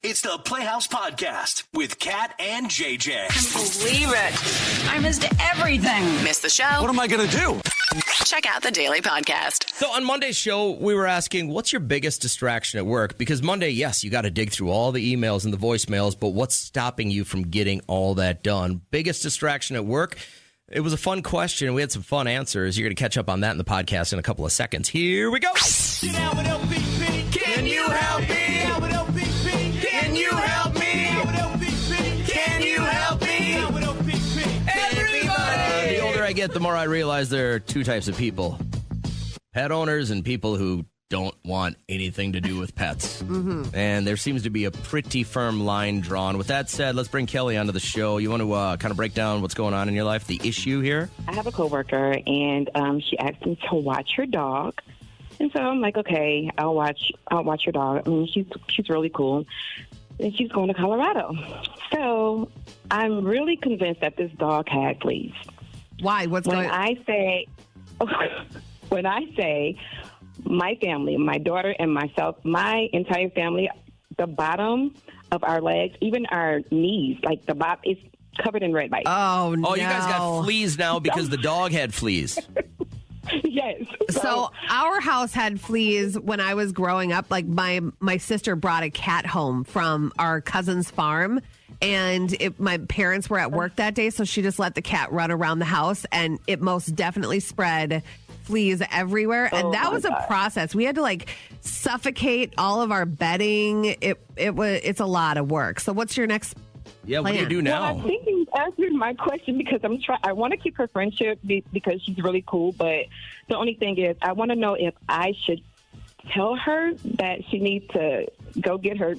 It's the Playhouse Podcast with Kat and JJ. Believe it. I missed everything. Missed the show? What am I going to do? Check out the Daily Podcast. So on Monday's show, we were asking, what's your biggest distraction at work? Because Monday, yes, you got to dig through all the emails and the voicemails, but what's stopping you from getting all that done? Biggest distraction at work? It was a fun question. We had some fun answers. You're going to catch up on that in the podcast in a couple of seconds. Here we go. Can you help me? Can you help me? Can you help me? Everybody! The older I get, the more I realize there are two types of people. Pet owners and people who don't want anything to do with pets. Mm-hmm. And there seems to be a pretty firm line drawn. With that said, let's bring Kelly onto the show. You want to kind of break down what's going on in your life, the issue here? I have a coworker, and she asked me to watch her dog. And so I'm like, okay, I'll watch her dog. I mean, she's really cool. And she's going to Colorado. So I'm really convinced that this dog had fleas. Why? What's going on? When I say my family, my daughter and myself, my entire family, the bottom of our legs, even our knees, like the bottom, is covered in red mites. Oh, no. Oh, you guys got fleas now because the dog had fleas. Yes. So our house had fleas when I was growing up. Like my sister brought a cat home from our cousin's farm, and my parents were at work that day, so she just let the cat run around the house, and it most definitely spread fleas everywhere. And that was a process. We had to suffocate all of our bedding. It's a lot of work. So what's your next Yeah, plan? what do you do now? Well, I think you answered my question because I want to keep her friendship because she's really cool. But the only thing is, I want to know if I should tell her that she needs to go get her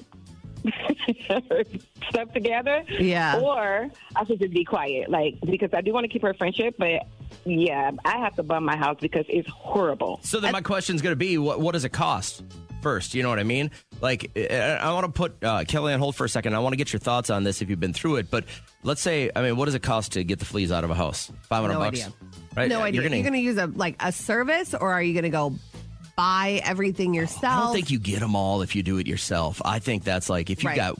stuff together. Yeah. Or I should just be quiet, because I do want to keep her friendship, but yeah, I have to bum my house because it's horrible. So then my question's going to be, what does it cost first? You know what I mean? I want to put Kelly on hold for a second. I want to get your thoughts on this if you've been through it. But let's say, what does it cost to get the fleas out of a house? $500 No bucks? idea. Right? No idea. You're going to use a service, or are you going to go buy everything yourself? I don't think you get them all if you do it yourself. I think that's if you've got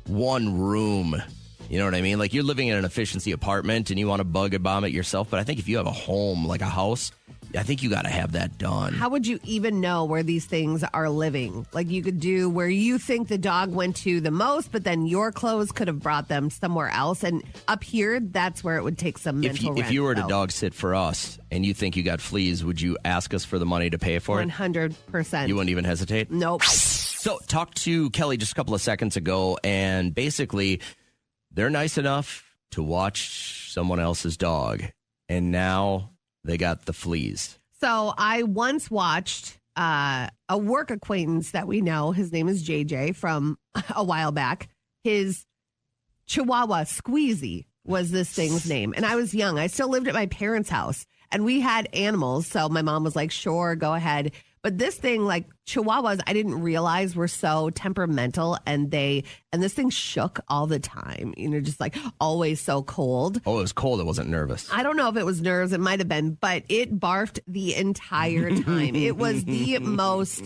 one room, you know what I mean? You're living in an efficiency apartment and you want to bug and bomb it yourself. But I think if you have a home, like a house, I think you got to have that done. How would you even know where these things are living? You could do where you think the dog went to the most, but then your clothes could have brought them somewhere else. And up here, that's where it would take some mental If you were to dog sit for us and you think you got fleas, would you ask us for the money to pay for it? 100%. You wouldn't even hesitate? Nope. So talked to Kelly just a couple of seconds ago, and basically they're nice enough to watch someone else's dog, and now they got the fleas. So I once watched a work acquaintance that we know. His name is JJ from a while back. His Chihuahua Squeezy was this thing's name. And I was young. I still lived at my parents' house, and we had animals. So my mom was like, sure, go ahead. But this thing, Chihuahuas, I didn't realize were so temperamental, and this thing shook all the time, just always so cold. Oh, it was cold. It wasn't nervous. I don't know if it was nerves. It might have been, but it barfed the entire time. It was the most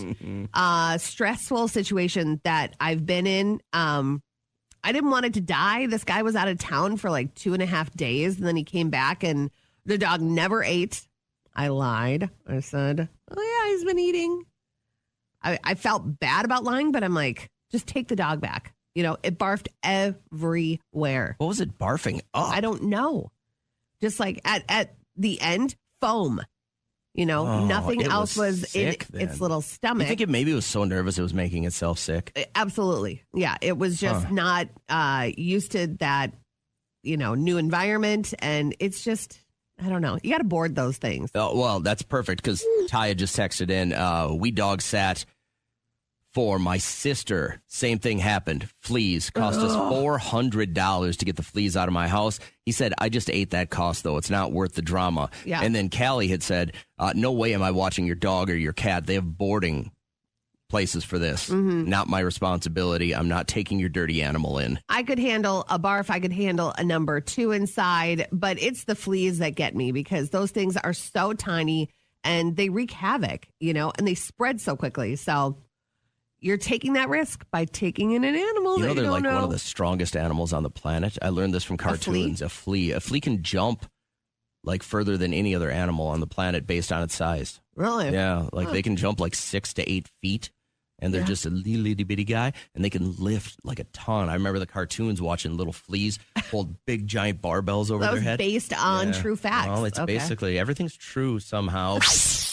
stressful situation that I've been in. I didn't want it to die. This guy was out of town for 2.5 days, and then he came back, and the dog never ate. I lied. I said, oh, yeah, he's been eating. I felt bad about lying, but I'm like, just take the dog back. It barfed everywhere. What was it barfing up? I don't know. Just at the end, foam. Nothing else was in its little stomach. You think maybe it was so nervous it was making itself sick? Absolutely. Yeah, it was just not used to that, new environment, and it's just... I don't know. You got to board those things. Oh, well, that's perfect because Ty had just texted in. We dog sat for my sister. Same thing happened. Fleas cost us $400 to get the fleas out of my house. He said, I just ate that cost, though. It's not worth the drama. Yeah. And then Callie had said, no way am I watching your dog or your cat. They have boarding places for this. Mm-hmm. Not my responsibility. I'm not taking your dirty animal in. I could handle a barf. I could handle a number 2 inside, but it's the fleas that get me because those things are so tiny and they wreak havoc, and they spread so quickly. So you're taking that risk by taking in an animal. You know, that they're don't like know. one of the strongest animals on the planet. I learned this from cartoons. A flea. A flea can jump like further than any other animal on the planet based on its size. Really? Yeah, like they can jump like 6 to 8 feet. And they're just a little itty bitty guy, and they can lift like a ton. I remember the cartoons watching little fleas hold big giant barbells over That their was head. based on true facts. Well, it's basically everything's true somehow.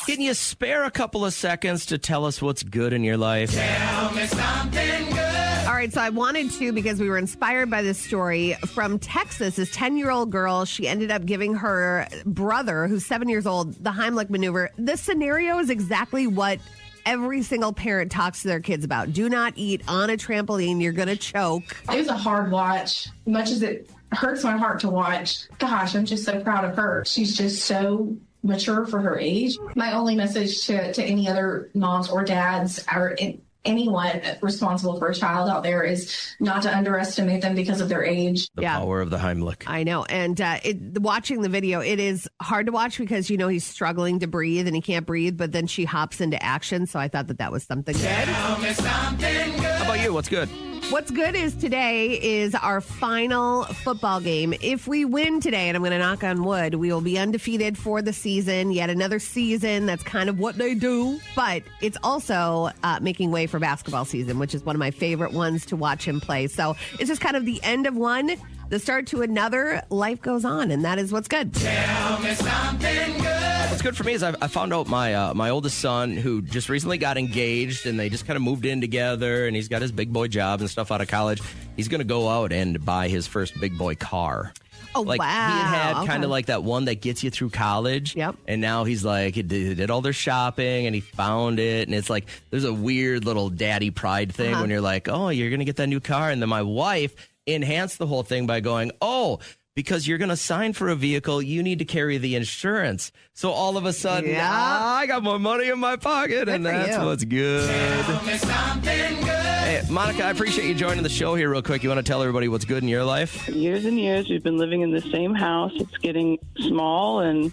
Can you spare a couple of seconds to tell us what's good in your life? Tell me something good. All right, so I wanted to because we were inspired by this story from Texas. This 10-year-old girl, she ended up giving her brother, who's 7 years old, the Heimlich maneuver. This scenario is exactly what every single parent talks to their kids about. Do not eat on a trampoline. You're going to choke. It was a hard watch. Much as it hurts my heart to watch, gosh, I'm just so proud of her. She's just so mature for her age. My only message to any other moms or dads or anyone responsible for a child out there is not to underestimate them because of their age. The power of the Heimlich. I know. And watching the video, it is hard to watch because, you know, he's struggling to breathe and he can't breathe, but then she hops into action. So I thought that was something good. Tell me something good. How about you? What's good? What's good is today is our final football game. If we win today, and I'm going to knock on wood, we will be undefeated for the season. Yet another season. That's kind of what they do. But it's also making way for basketball season, which is one of my favorite ones to watch him play. So it's just kind of the end of one, the start to another. Life goes on, and that is what's good. Tell me something good. What's good for me is I found out my oldest son, who just recently got engaged, and they just kind of moved in together, and he's got his big boy job and stuff out of college. He's going to go out and buy his first big boy car. Oh, like, wow. He had kind Okay. of like that one that gets you through college. Yep. And now he's like, he did all their shopping and he found it. And it's like, there's a weird little daddy pride thing when you're like, oh, you're going to get that new car. And then my wife enhanced the whole thing by going, oh, because you're going to sign for a vehicle, you need to carry the insurance. So all of a sudden, I got more money in my pocket, and for that's you. what's good. Tell me something good. Hey, Monica, I appreciate you joining the show here real quick. You want to tell everybody what's good in your life? Years and years, we've been living in the same house. It's getting small, and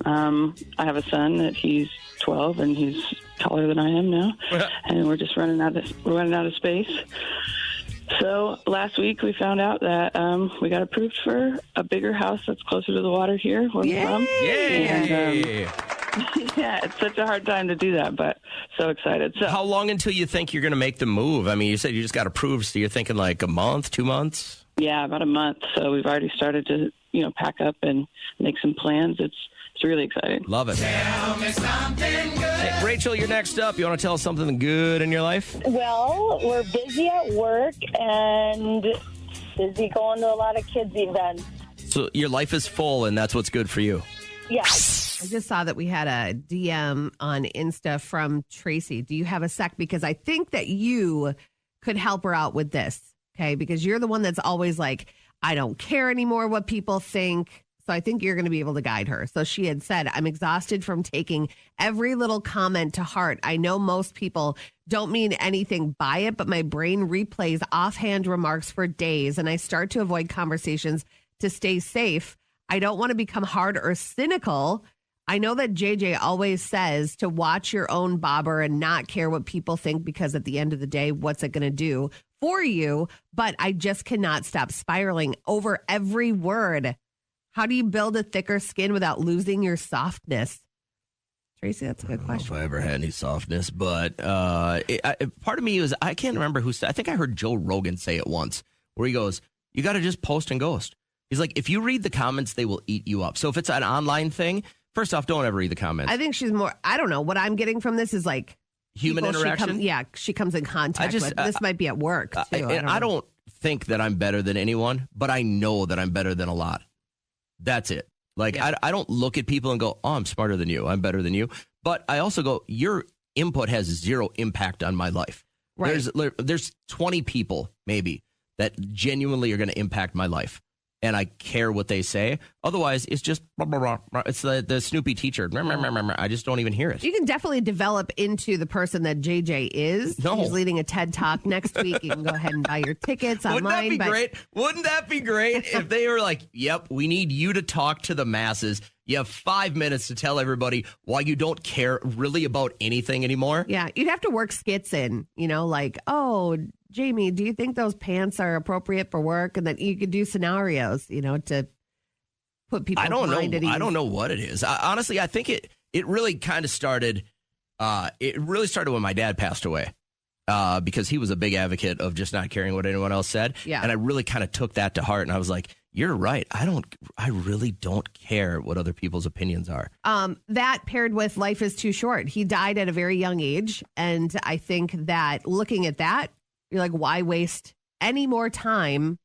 I have a son that he's 12, and he's taller than I am now, and we're just running out of space. So last week we found out that we got approved for a bigger house that's closer to the water here where we're from. Yay! And, yeah, it's such a hard time to do that, but so excited. So How long until you think you're going to make the move? I mean, you said you just got approved, so you're thinking like a month, 2 months? yeah, about a month. So we've already started to, pack up and make some plans. It's really exciting. Love it. Tell me something good. Hey, Rachel, you're next up. You want to tell us something good in your life? Well, we're busy at work and busy going to a lot of kids' events. So your life is full, and that's what's good for you. Yes. I just saw that we had a DM on Insta from Tracy. Do you have a sec? Because I think that you could help her out with this, okay? Because you're the one that's always like, I don't care anymore what people think. So I think you're going to be able to guide her. So she had said, I'm exhausted from taking every little comment to heart. I know most people don't mean anything by it, but my brain replays offhand remarks for days, and I start to avoid conversations to stay safe. I don't want to become hard or cynical. I know that JJ always says to watch your own bobber and not care what people think, because at the end of the day, what's it going to do for you? But I just cannot stop spiraling over every word. How do you build a thicker skin without losing your softness? Tracy, that's a good I don't question. know if I ever had any softness, but part of me is, I can't remember who said, I think I heard Joe Rogan say it once, where he goes, you got to just post and ghost. He's like, if you read the comments, they will eat you up. So if it's an online thing, first off, don't ever read the comments. I think she's more, I don't know. What I'm getting from this is like Human people interaction? she comes in contact with. This might be at work, too. I don't think that I'm better than anyone, but I know that I'm better than a lot. That's it. Like, Yeah. I don't look at people and go, oh, I'm smarter than you. I'm better than you. But I also go, your input has zero impact on my life. Right. There's 20 people, maybe, that genuinely are going to impact my life. And I care what they say. Otherwise, it's just, blah, blah, blah, blah. It's the Snoopy teacher. I just don't even hear it. You can definitely develop into the person that JJ is. No. He's leading a TED Talk next week. You can go ahead and buy your tickets online. Wouldn't that be great? Wouldn't that be great if they were like, yep, we need you to talk to the masses. You have 5 minutes to tell everybody why you don't care really about anything anymore. Yeah, you'd have to work skits in, like, oh, Jamie, do you think those pants are appropriate for work? And then you could do scenarios, to put people I don't mind know. at ease. I don't know what it is. Honestly, I think it really kind of started. It really started when my dad passed away. Because he was a big advocate of just not caring what anyone else said. Yeah. And I really kind of took that to heart. And I was like, you're right. I really don't care what other people's opinions are. That paired with life is too short. He died at a very young age. And I think that looking at that, you're like, why waste any more time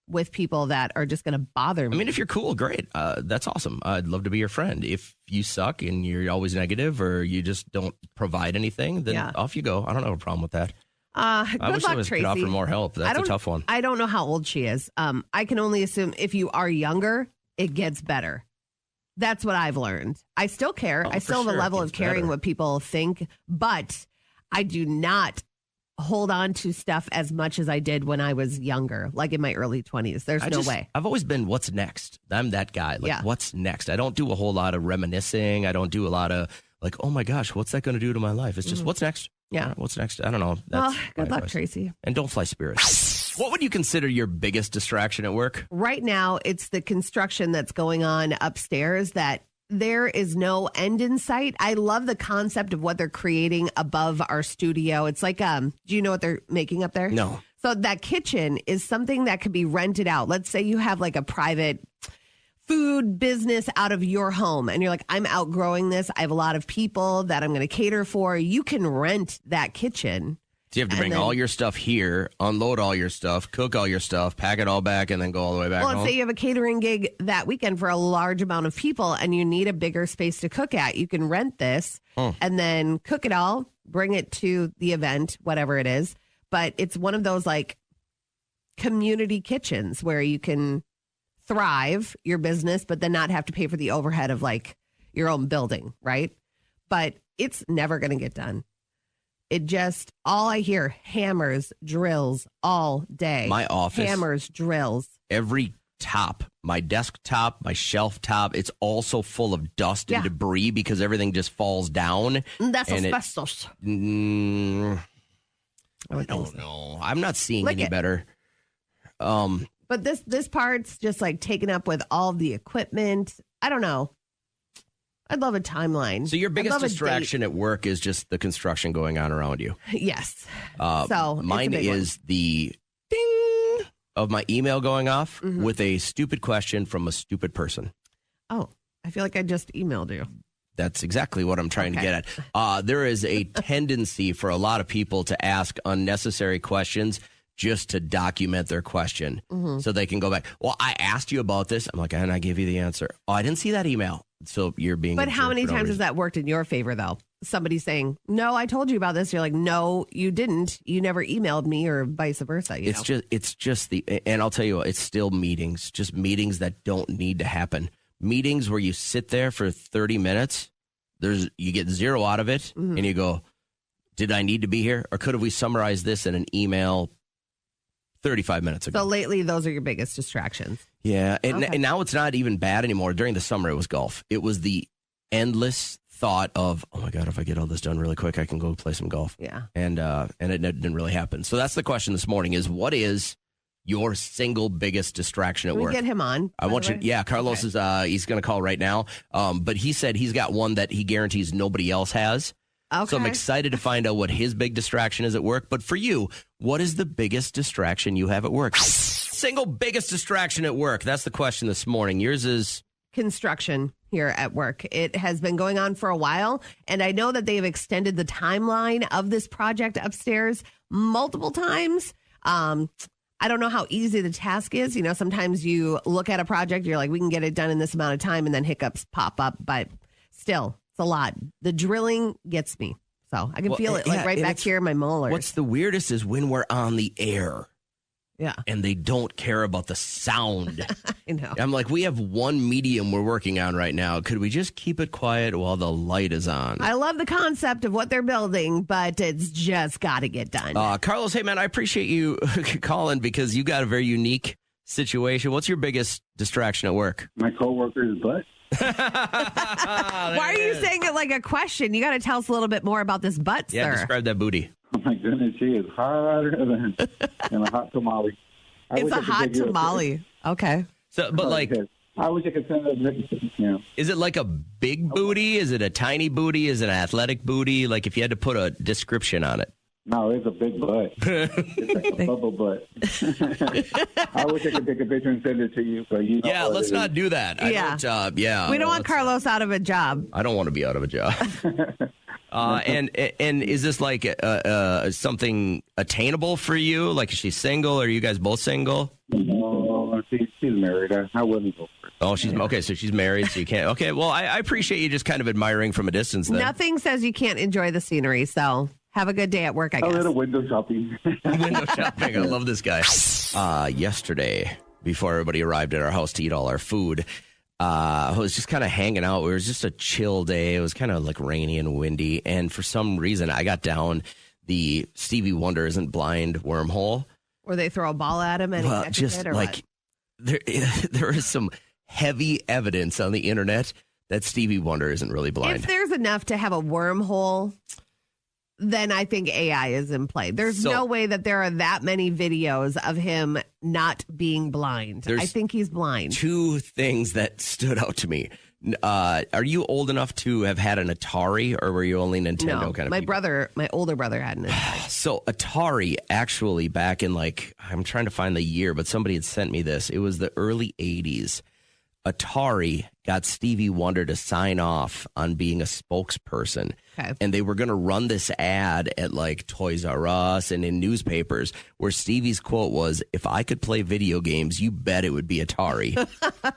with people that are just going to bother me? I mean, if you're cool, great. That's awesome. I'd love to be your friend. If you suck and you're always negative or you just don't provide anything, then off you go. I don't have a problem with that. I wish luck, I could offer more help. That's a tough one. I don't know how old she is. I can only assume if you are younger, it gets better. That's what I've learned. I still care. I still have a level of caring what people think, but I do not hold on to stuff as much as I did when I was younger, like in my early 20s. There's no way. I've always been, what's next? I'm that guy. Like, what's next? I don't do a whole lot of reminiscing. I don't do a lot of like, oh my gosh, what's that going to do to my life? It's just, what's next? Yeah. Right, what's next? I don't know. That's good luck, advice. Tracy. And don't fly Spirit. What would you consider your biggest distraction at work? Right now, it's the construction that's going on upstairs that there is no end in sight. I love the concept of what they're creating above our studio. It's like, do you know what they're making up there? No. So that kitchen is something that could be rented out. Let's say you have like a private food business out of your home and you're like, I'm outgrowing this. I have a lot of people that I'm going to cater for. You can rent that kitchen. So you have to bring all your stuff here, unload all your stuff, cook all your stuff, pack it all back, and then go all the way back home. Let's say you have a catering gig that weekend for a large amount of people and you need a bigger space to cook at. You can rent this and then cook it all, bring it to the event, whatever it is. But it's one of those like community kitchens where you can thrive your business, but then not have to pay for the overhead of like your own building, right? But it's never going to get done. It just, all I hear, hammers, drills all day. My office. Hammers, drills. Every top, my desktop, my shelf top, it's also full of dust and debris because everything just falls down. That's asbestos. I don't know. I'm not seeing any better. But this part's just like taken up with all the equipment. I don't know. I'd love a timeline. So your biggest distraction at work is just the construction going on around you? Yes. So mine is the ding of my email going off with a stupid question from a stupid person. Oh, I feel like I just emailed you. That's exactly what I'm trying to get at. There is a tendency for a lot of people to ask unnecessary questions just to document their question so they can go back. Well, I asked you about this. I'm like, and I gave you the answer. Oh, I didn't see that email. So you're being. But how many times has that worked in your favor, though? Somebody saying, no, I told you about this. You're like, no, you didn't. You never emailed me or vice versa. It's just and I'll tell you what, it's still meetings, just meetings that don't need to happen. Meetings where you sit there for 30 minutes, you get zero out of it and you go, did I need to be here? Or could we summarize this in an email 35 minutes ago? So lately, those are your biggest distractions. Yeah. And now it's not even bad anymore. During the summer, it was golf. It was the endless thought of, oh my God, if I get all this done really quick, I can go play some golf. Yeah. And it didn't really happen. So that's the question this morning is, what is your single biggest distraction at work? Can we get him on? I want you. Yeah. Carlos is, he's going to call right now. But he said he's got one that he guarantees nobody else has. Okay. So I'm excited to find out what his big distraction is at work. But for you, what is the biggest distraction you have at work? Single biggest distraction at work. That's the question this morning. Yours is construction here at work. It has been going on for a while, and I know that they've extended the timeline of this project upstairs multiple times. I don't know how easy the task is. You know, sometimes you look at a project, you're like, we can get it done in this amount of time, and then hiccups pop up. But still, it's a lot. The drilling gets me. So I can feel it like right back here in my molars. What's the weirdest is when we're on the air. Yeah. And they don't care about the sound. I know. I'm like, we have one medium we're working on right now. Could we just keep it quiet while the light is on? I love the concept of what they're building, but it's just got to get done. Carlos, hey, man, I appreciate you calling because you got a very unique situation. What's your biggest distraction at work? My coworker's butt. Why are you saying it like a question? You got to tell us a little bit more about this butt, Yeah, sir. describe that booty. Oh my goodness, she is hotter than a hot tamale. It's a hot tamale. Okay. So, but like, I wish I could send it. is it like a big booty? Is it a tiny booty? Is it an athletic booty? Like, if you had to put a description on it. No, it's a big butt. It's like a bubble butt. I wish I could take a picture and send it to you, but you know. Yeah, let's not do that. Yeah. We don't want Carlos out of a job. I don't want to be out of a job. And is this like something attainable for you? Like, is she single? Are you guys both single? No, she's married. I wouldn't go for it. Oh, she's okay. So she's married, so you can't. Okay, well, I appreciate you just kind of admiring from a distance. Then Nothing says you can't enjoy the scenery. So have a good day at work, I guess. A little window shopping. Window shopping. I love this guy. Yesterday, before everybody arrived at our house to eat all our food, I was just kind of hanging out. It was just a chill day. It was kind of like rainy and windy. And for some reason, I got down the Stevie Wonder Isn't Blind wormhole. Where they throw a ball at him and he catches just it, or like what? there is some heavy evidence on the internet that Stevie Wonder isn't really blind. If there's enough to have a wormhole, then I think AI is in play. There's no way that there are that many videos of him not being blind. I think he's blind. Two things that stood out to me. Are you old enough to have had an Atari, or were you only Nintendo No, kind of my people? my older brother had an Atari. So Atari, actually, back in I'm trying to find the year, but somebody had sent me this. It was the early 80s. Atari got Stevie Wonder to sign off on being a spokesperson. Okay. And they were going to run this ad at like Toys R Us and in newspapers where Stevie's quote was, "If I could play video games, you bet it would be Atari."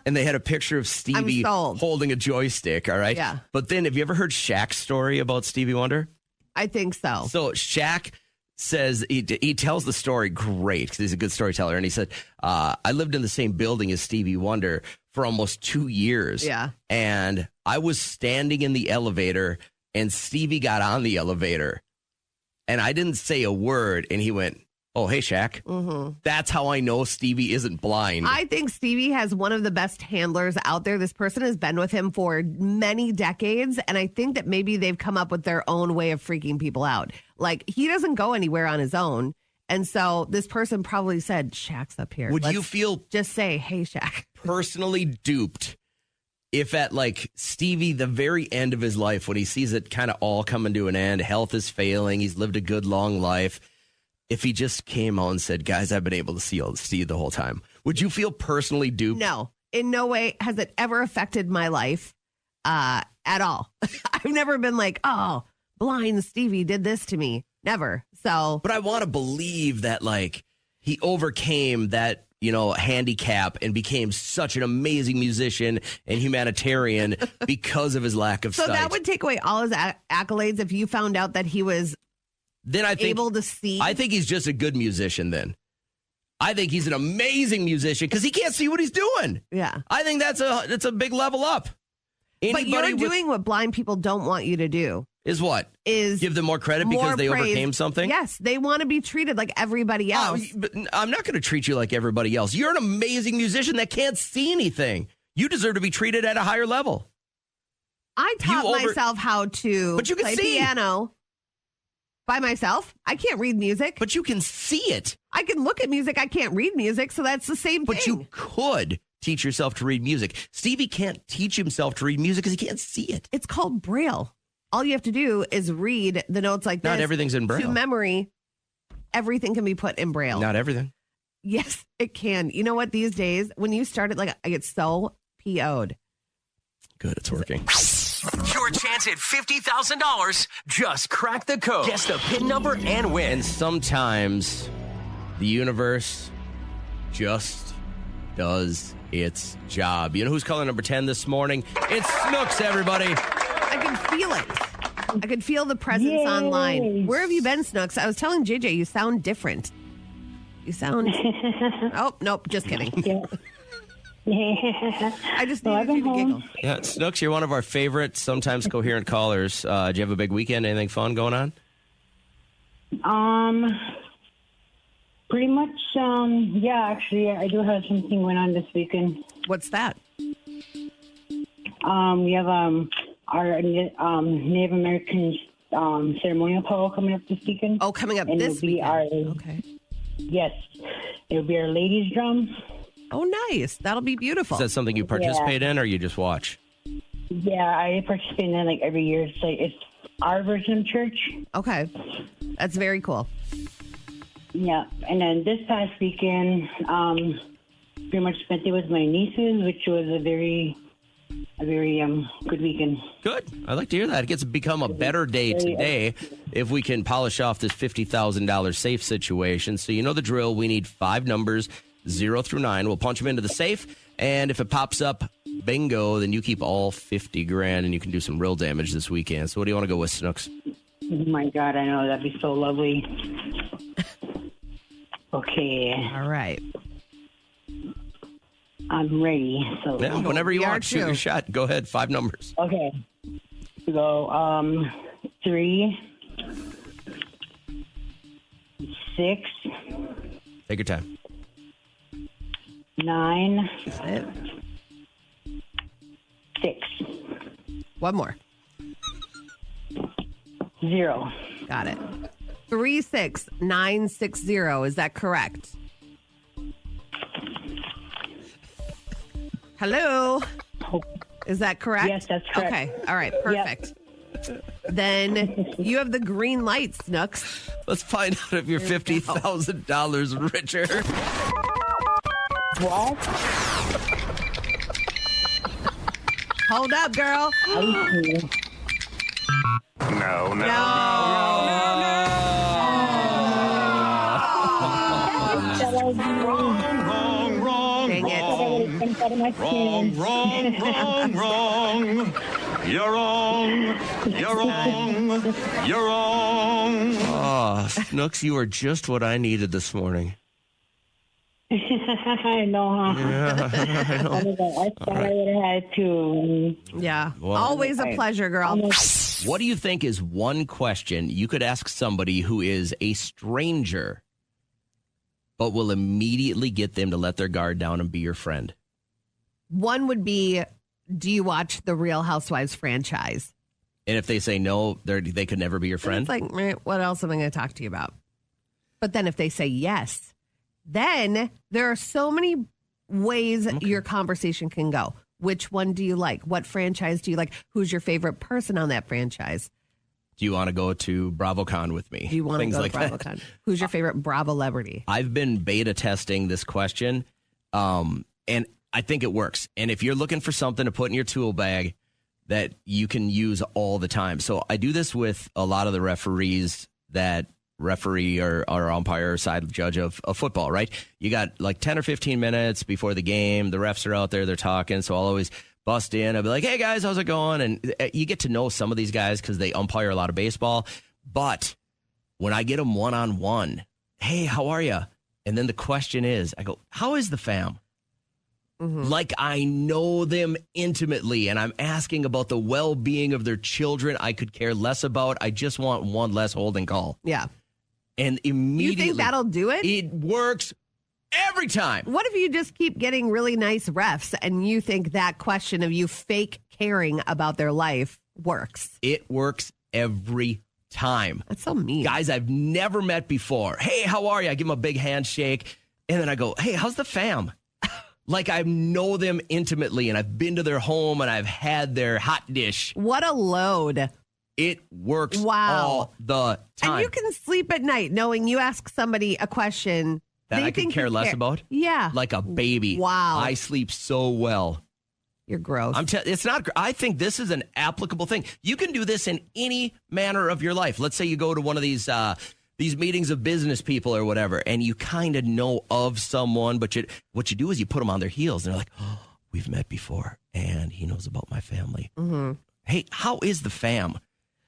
And they had a picture of Stevie holding a joystick. All right. Yeah. But then have you ever heard Shaq's story about Stevie Wonder? I think so. So Shaq says he tells the story great because he's a good storyteller. And he said, I lived in the same building as Stevie Wonder for almost 2 years. Yeah. And I was standing in the elevator and Stevie got on the elevator and I didn't say a word. And he went, "Oh, hey, Shaq." Mm-hmm. That's how I know Stevie isn't blind. I think Stevie has one of the best handlers out there. This person has been with him for many decades. And I think that maybe they've come up with their own way of freaking people out. Like, he doesn't go anywhere on his own. And so this person probably said, "Shaq's up here." Would you feel just say, "Hey, Shaq"? Personally duped if at like Stevie, the very end of his life, when he sees it kind of all coming to an end, health is failing, he's lived a good long life, if he just came out and said, "Guys, I've been able to see Steve the whole time," would you feel personally duped? No, in no way has it ever affected my life at all. I've never been like, "Oh, blind Stevie did this to me." Never. So, but I want to believe that like he overcame that, handicap and became such an amazing musician and humanitarian because of his lack of sight. So that would take away all his accolades if you found out that he was able to see. I think he's just a good musician then. I think he's an amazing musician because he can't see what he's doing. Yeah. I think that's a big level up. But you're doing what blind people don't want you to do. Is what? Is give them more credit because they overcame something? Yes, they want to be treated like everybody else. But I'm not going to treat you like everybody else. You're an amazing musician that can't see anything. You deserve to be treated at a higher level. I taught myself how to play piano by myself. I can't read music. But you can see it. I can look at music. I can't read music, so that's the same thing. But you could teach yourself to read music. Stevie can't teach himself to read music because he can't see it. It's called Braille. All you have to do is read the notes like this. Not everything's in Braille. To memory, everything can be put in Braille. Not everything. Yes, it can. You know what? These days, when you start it, I get so PO'd. Good, it's working. Your chance at $50,000. Just crack the code. Guess the PIN number and win. And sometimes the universe just does its job. You know who's caller number 10 this morning? It's Snooks, everybody. I can feel it. I can feel the presence online. Where have you been, Snooks? I was telling JJ, you sound different. You sound... Oh, nope, just kidding. I just needed you to giggle. Yeah, Snooks, you're one of our favorite, sometimes coherent callers. Do you have a big weekend? Anything fun going on? Pretty much, yeah, actually, I do have something going on this weekend. What's that? We have our Native American ceremonial poll coming up this weekend. Oh, coming up and this it'll be weekend. Okay. Yes, it'll be our ladies' drum. Oh, nice. That'll be beautiful. Is that something you participate in, or you just watch? Yeah, I participate in it like every year. It's our version of church. Okay. That's very cool. Yeah, and then this past weekend, pretty much spent it with my nieces, which was a very good weekend. Good. I like to hear that. It gets to become a better day today if we can polish off this $50,000 safe situation. So you know the drill. We need 5 numbers, 0 through 9. We'll punch them into the safe, and if it pops up, bingo, then you keep all 50 grand, and you can do some real damage this weekend. So what do you want to go with, Snooks? Oh my God, I know. That'd be so lovely. Okay. All right. I'm ready. So Yeah, whenever you want, shoot your shot. Go ahead, 5 numbers. Okay. We go 3, 6. Take your time. 9. That's it. 6. One more. 0. Got it. 36960. Is that correct? Hello. Is that correct? Yes, that's correct. Okay. All right. Perfect. Then you have the green light, Snooks. Let's find out if you're $50,000 richer. What? Hold up, girl. No. Dang it. Wrong. You're wrong. Oh, Snooks, you are just what I needed this morning. I know, huh? Yeah, I know. I thought I would have had to. Yeah. Well, Always a pleasure, girl. What do you think is one question you could ask somebody who is a stranger, but will immediately get them to let their guard down and be your friend? One would be, do you watch the Real Housewives franchise? And if they say no, they could never be your friend? It's like, meh, what else am I going to talk to you about? But then if they say yes, then there are so many ways your conversation can go. Which one do you like? What franchise do you like? Who's your favorite person on that franchise? Do you want to go to BravoCon with me? Do you want to go like to BravoCon? Who's your favorite Bravo celebrity? I've been beta testing this question, and I think it works. And if you're looking for something to put in your tool bag that you can use all the time. So I do this with a lot of the referees that referee or umpire side judge of football, right? You got like 10 or 15 minutes before the game. The refs are out there, they're talking. So I'll always bust in. I'll be like, hey guys, how's it going? And you get to know some of these guys because they umpire a lot of baseball. But when I get them one-on-one, hey, how are you? And then the question is, I go, how is the fam? Like I know them intimately, and I'm asking about the well-being of their children I could care less about. I just want one less holding call. Yeah. And immediately, You think that'll do it? It works every time. What if you just keep getting really nice refs and you think that question of you fake caring about their life works? It works every time. That's so mean. Guys I've never met before. Hey, how are you? I give them a big handshake, and then I go, hey, how's the fam? Like I know them intimately, and I've been to their home, and I've had their hot dish. What a load. It works Wow. all the time. And you can sleep at night knowing you ask somebody a question that I you could think care you less about? Yeah. Like a baby. Wow. I sleep so well. You're gross. It's not. I think this is an applicable thing. You can do this in any manner of your life. Let's say you go to one of these meetings of business people or whatever, and you kind of know of someone, but what you do is you put them on their heels, and they're like, oh, we've met before, and he knows about my family. Mm-hmm. Hey, how is the fam?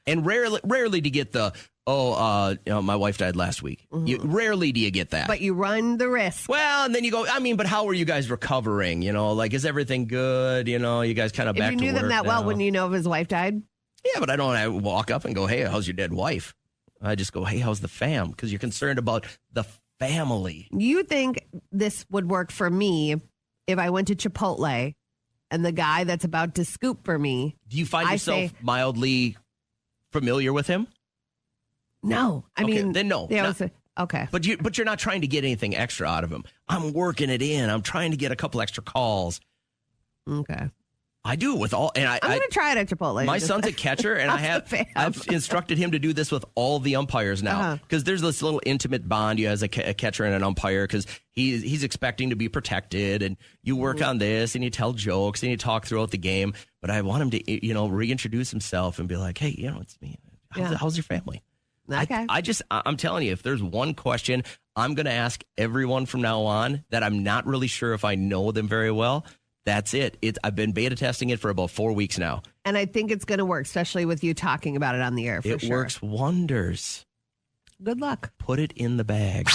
And rarely do you get the, my wife died last week. Mm-hmm. Rarely do you get that. But you run the risk. Well, and then you go, but how are you guys recovering? Like, is everything good? You guys kind of back to work If you knew them that well, now? wouldn't you know if his wife died? Yeah, but I walk up and go, hey, how's your dead wife? I just go, hey, how's the fam? Because you're concerned about the family. You think this would work for me if I went to Chipotle and the guy that's about to scoop for me. Do you find yourself say, mildly familiar with him? No. I mean, then no. Yeah, okay. But you're not trying to get anything extra out of him. I'm working it in. I'm trying to get a couple extra calls. Okay. I do with all, and I'm going to try it at Chipotle. My son's a catcher, and I've instructed him to do this with all the umpires now, because there's this little intimate bond you as a catcher and an umpire, because he's expecting to be protected, and you work on this, and you tell jokes, and you talk throughout the game. But I want him to, reintroduce himself and be like, hey, it's me. How's your family? Okay. I'm telling you, if there's one question I'm going to ask everyone from now on that I'm not really sure if I know them very well, that's it. I've been beta testing it for about 4 weeks now. And I think it's going to work, especially with you talking about it on the air. For it works wonders. Good luck. Put it in the bag.